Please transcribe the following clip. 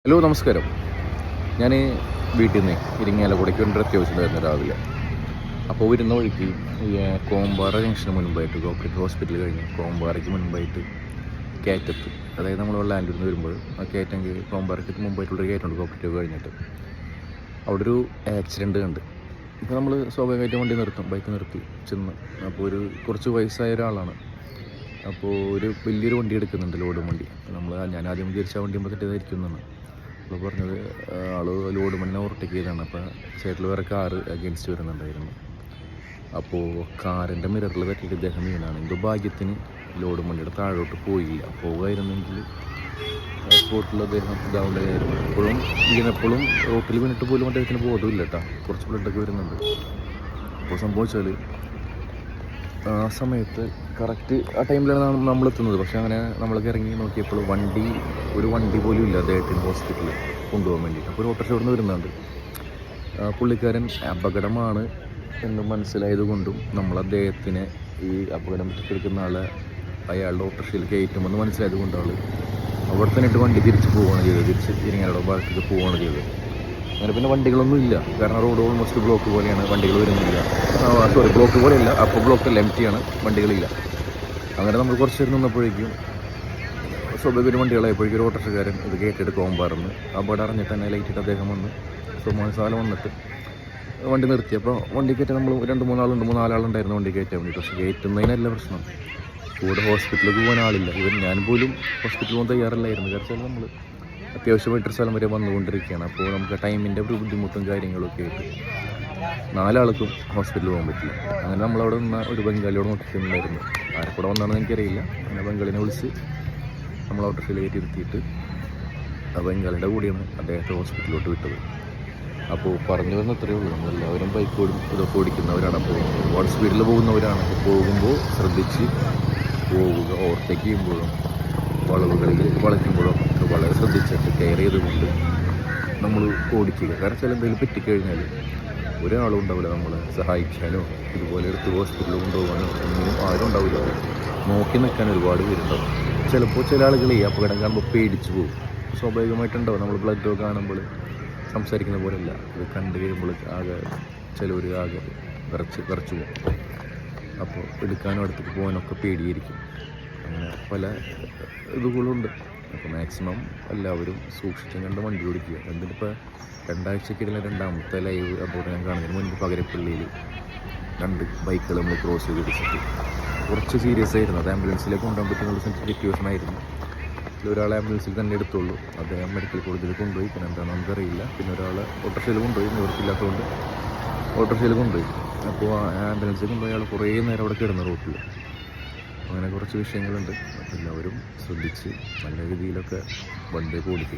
Hello നമസ്കാരം. ഞാൻ വീട്ടിൽ നിന്ന് ഇരിങ്ങാലക്കുടയ്ക്ക് വേണ്ടി അത്യാവശ്യമുണ്ടായിരുന്നു രാവിലെ. അപ്പോൾ വരുന്ന വഴിക്ക് കോമ്പാറ ജംഗ്ഷന് മുൻപായിട്ട് കോപ്പറേറ്റീവ് ഹോസ്പിറ്റൽ കഴിഞ്ഞ് കോമ്പാറയ്ക്ക് മുൻപായിട്ട് കയറ്റത്ത്, അതായത് നമ്മൾ ലാൻഡിൽ നിന്ന് വരുമ്പോൾ ആ കയറ്റം കോമ്പാറയ്ക്ക് മുമ്പായിട്ടുള്ളൊരു കയറ്റമുണ്ട് കോപ്പറേറ്റീവ് കഴിഞ്ഞിട്ട്. അവിടെ ഒരു ആക്സിഡൻറ്റ് കണ്ട്. ഇപ്പോൾ നമ്മൾ സ്വാഭാവികമായിട്ടും വണ്ടി നിർത്തും, ബൈക്ക് നിർത്തി ചെന്ന്. അപ്പോൾ കുറച്ച് വയസ്സായ ഒരാളാണ്. അപ്പോൾ വലിയൊരു വണ്ടി എടുക്കുന്നുണ്ട്, ലോഡ് വണ്ടി. ഞാൻ ആദ്യം വിചാരിച്ച ആ വണ്ടി തെറ്റിയതായിരിക്കുന്നതാണ്. അപ്പോൾ പറഞ്ഞത് ആള് ലോഡ് മണ്ണിനെ ഓവർടേക്ക് ചെയ്തതാണ്. അപ്പോൾ സൈഡിൽ വേറെ കാറ് അഗേൻസ്റ്റ് വരുന്നുണ്ടായിരുന്നു. അപ്പോൾ കാറിൻ്റെ മിററിൽ തട്ടിയിട്ട് ഇദ്ദേഹം വീണാണ്. എന്തോ ഭാഗ്യത്തിന് ലോഡ് വണ്ടിയുടെ താഴോട്ട് പോയില്ല. പോകുമായിരുന്നെങ്കിൽ സ്പോട്ടിൽ അദ്ദേഹം ഇതാവുണ്ടായിരുന്നു. വീണപ്പോഴും റോട്ടിൽ വീണിട്ട് പോലും അദ്ദേഹത്തിന് ബോധമില്ല കേട്ടോ. കുറച്ച് ബ്ലഡൊക്കെ വരുന്നുണ്ട്. അപ്പോൾ സംഭവിച്ചാൽ ആ സമയത്ത് കറക്റ്റ് ആ ടൈമിലാണ് നമ്മൾ എത്തുന്നത്. പക്ഷേ അങ്ങനെ നമ്മളൊക്കെ ഇറങ്ങി നോക്കിയപ്പോൾ ഒരു വണ്ടി പോലും ഇല്ല അദ്ദേഹത്തിന് ഹോസ്പിറ്റലിൽ കൊണ്ടുപോകാൻ വേണ്ടിയിട്ട്. അപ്പോൾ ഒരു ഓട്ടോറിക്ഷ ഇവിടെ നിന്ന് വരുന്നുണ്ട്. പുള്ളിക്കാരൻ അപകടമാണ് എന്ന് മനസ്സിലായത് കൊണ്ടും നമ്മൾ അദ്ദേഹത്തിനെ ഈ അപകടം എടുക്കുന്ന അയാളുടെ ഓട്ടോറിക്ഷയിൽ കയറ്റുമെന്ന് മനസ്സിലായത് കൊണ്ടാണ് അവിടെ തന്നെ ഇട്ട് വണ്ടി തിരിച്ച് പോവുകയാണ് ചെയ്തത്. തിരിച്ച് ഇരിങ്ങാലക്കുട ഭാഗത്തേക്ക് പോവുകയാണ് ചെയ്തത്. അങ്ങനെ പിന്നെ വണ്ടികളൊന്നും ഇല്ല, കാരണം റോഡ് ഓൾമോസ്റ്റ് ബ്ലോക്ക് പോലെയാണ്, വണ്ടികൾ വരുന്നില്ല. ബ്ലോക്ക് പോലെയല്ല, അപ്പോൾ ബ്ലോക്കല്ല, എംറ്റിയാണ്, വണ്ടികളില്ല. അങ്ങനെ നമ്മൾ കുറച്ച് നേരം നിന്നപ്പോഴേക്കും സ്വാഭാവിക വണ്ടികളായപ്പോഴേക്കും ഒരു ഓട്ടോറിക്ഷക്കാരൻ ഇത് കേട്ടിട്ട് കോമ്പാറന്ന് അപകടം അറിഞ്ഞിട്ട് തന്നെ ലൈറ്റിട്ട് അദ്ദേഹം വന്ന് സുമാസാല വന്നിട്ട് വണ്ടി നിർത്തി. അപ്പോൾ വണ്ടി കയറ്റാൻ നമ്മൾ 2-3 വണ്ടി കയറ്റാൻ വേണ്ടിയിട്ട്. പക്ഷേ കയറ്റുന്നതിനല്ല പ്രശ്നം, കൂടെ ഹോസ്പിറ്റലിലേക്ക് പോകാൻ ആളില്ല. ഞാൻ പോലും ഹോസ്പിറ്റലിൽ പോകാൻ തയ്യാറല്ലായിരുന്നു. കാരണം നമ്മൾ അത്യാവശ്യമായിട്ടൊരു സ്ഥലം വരെ വന്നുകൊണ്ടിരിക്കുകയാണ്. അപ്പോൾ നമുക്ക് ടൈമിൻ്റെ ഒരു ബുദ്ധിമുട്ടും കാര്യങ്ങളൊക്കെ ആയിട്ട് 4 ആൾക്കും ഹോസ്പിറ്റലിൽ പോകാൻ പറ്റില്ല. അങ്ങനെ നമ്മളവിടെ നിന്ന് ഒരു ബംഗാളിയോട് നോക്കിയിട്ടുണ്ടായിരുന്നു. ആരെക്കൂടെ വന്നാണെന്ന് എനിക്കറിയില്ല. അങ്ങനെ ബംഗാളിനെ വിളിച്ച് നമ്മൾ ഓട്ടോറിക്ഷയിൽ കയറ്റിയിരുത്തിയിട്ട് ആ ബംഗാളിൻ്റെ കൂടിയാണ് അദ്ദേഹത്തെ ഹോസ്പിറ്റലിലോട്ട് വിട്ടത്. അപ്പോൾ പറഞ്ഞു വരുന്ന ഇത്രയേ ഉള്ളൂ, നമ്മളെല്ലാവരും ബൈക്കോടും ഇതൊക്കെ ഓടിക്കുന്നവരാണ്. അപ്പോൾ ഒരുപാട് സ്പീഡിൽ പോകുന്നവരാണ്. പോകുമ്പോൾ ശ്രദ്ധിച്ച് പോവുക. ഓവർടേക്ക് ചെയ്യുമ്പോഴും വളവുകളിൽ വളയ്ക്കുമ്പോഴും വളരെ ശ്രദ്ധിച്ചിട്ട് കെയർ ചെയ്തുകൊണ്ട് നമ്മൾ ഓടിക്കുക. കാരണം ചില എന്തെങ്കിലും പറ്റിക്കഴിഞ്ഞാൽ ഒരാളും ഉണ്ടാവില്ല നമ്മളെ സഹായിക്കാനോ ഇതുപോലെ എടുത്ത് ഹോസ്പിറ്റലിൽ കൊണ്ടുപോകാനോ ഒന്നിനും ആരും ഉണ്ടാവില്ല. നോക്കി നിൽക്കാൻ ഒരുപാട് പേരുണ്ടാവും. ചിലപ്പോൾ ചില ആളുകൾ ഈ അപകടം കാണുമ്പോൾ പേടിച്ച് പോകും. സ്വാഭാവികമായിട്ടുണ്ടാവും. നമ്മൾ ബ്ലഡോ കാണുമ്പോൾ സംസാരിക്കുന്ന പോലെയല്ല, ഇത് കണ്ടു കഴിയുമ്പോൾ ചിലവർ ആകെ വിറച്ച് പോകും. അപ്പോൾ എടുക്കാനോ അടുത്തേക്ക് പോകാനൊക്കെ പേടിയായിരിക്കും. അങ്ങനെ പല ഇതുകളുണ്ട്. അപ്പോൾ മാക്സിമം എല്ലാവരും സൂക്ഷിച്ചും കണ്ട് വണ്ടി ഓടിക്കുക. എന്തിനിപ്പോൾ 2 ആഴ്ചക്കിടയിലെ 2ാമത്തെ ലൈവ് അപകടം ഞാൻ കാണുന്നതിന് മുൻപ് പകരപ്പള്ളിയിൽ 2 ബൈക്കുകൾ നമ്മൾ ക്രോസ് ചെയ്ത് പിടിച്ചിട്ട് കുറച്ച് സീരിയസ് ആയിരുന്നു. അത് ആംബുലൻസിലേക്ക് കൊണ്ടുപോകാൻ പറ്റുന്ന സിറ്റുവേഷൻ ആയിരുന്നു. ഒരാളെ ആംബുലൻസിൽ തന്നെ എടുത്തുള്ളൂ. അദ്ദേഹം മെഡിക്കൽ കോളേജിൽ കൊണ്ടുപോയി. പിന്നെ എന്താണെന്ന് നമുക്കറിയില്ല. പിന്നെ ഒരാളെ ഓട്ടോറിക്ഷയിൽ കൊണ്ടുപോയി, നിവർത്തില്ലാത്തതുകൊണ്ട് ഓട്ടോറിക്ഷയിൽ കൊണ്ടുപോയി. അപ്പോൾ ആംബുലൻസിൽ കൊണ്ടുപോയി അയാൾ കുറേ നേരം അവിടെ കിടന്ന റോട്ടിൽ. അങ്ങനെ കുറച്ച് വിഷയങ്ങളുണ്ട്. എല്ലാവരും ശ്രദ്ധിച്ച് നല്ല രീതിയിലൊക്കെ വണ്ടി ഓടിക്കുക.